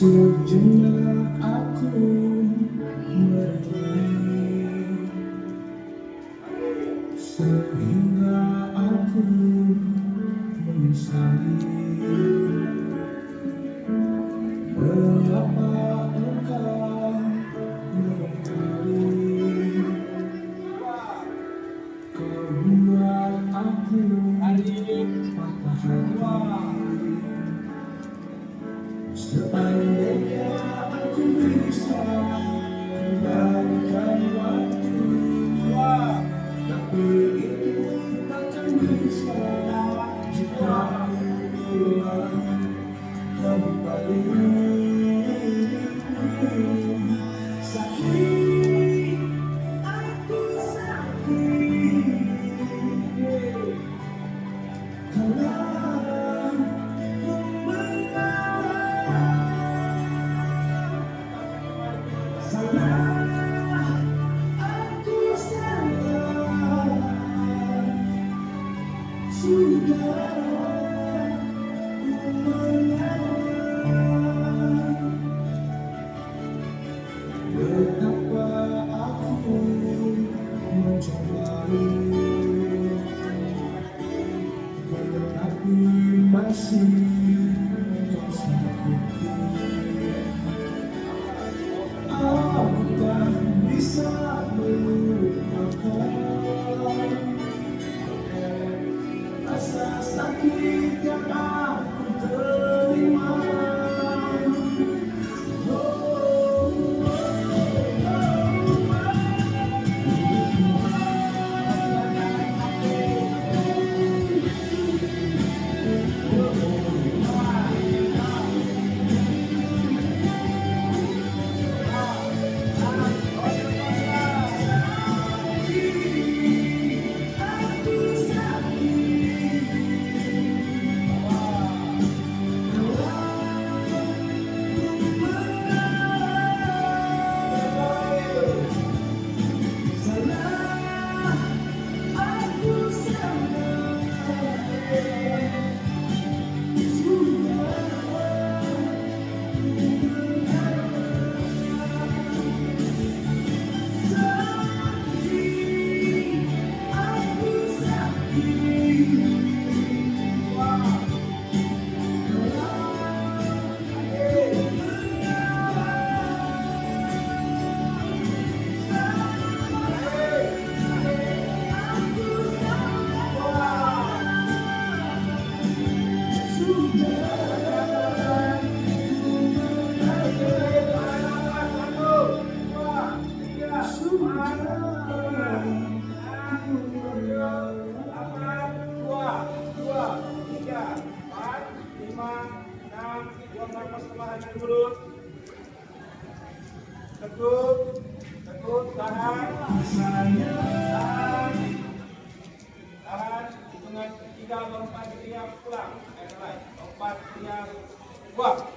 Sejenak aku merenungi sehingga aku menyesali mengapa engkau mengingkari. Kau buat aku patah hati. Seandainya aku bisa kembalikan waktu, tapi itu takkan bisa jika pulang kembali. Sakit, aku sakit. Kalau salah, aku salah. Sudah betapa aku mencoba, tetapi masih kau sakiti. Aku tak bisa melupakan rasa sakit yang aku terima. Tekuk, tahan, hitungan 3, 4, 3, pulang, 4, 3, buang.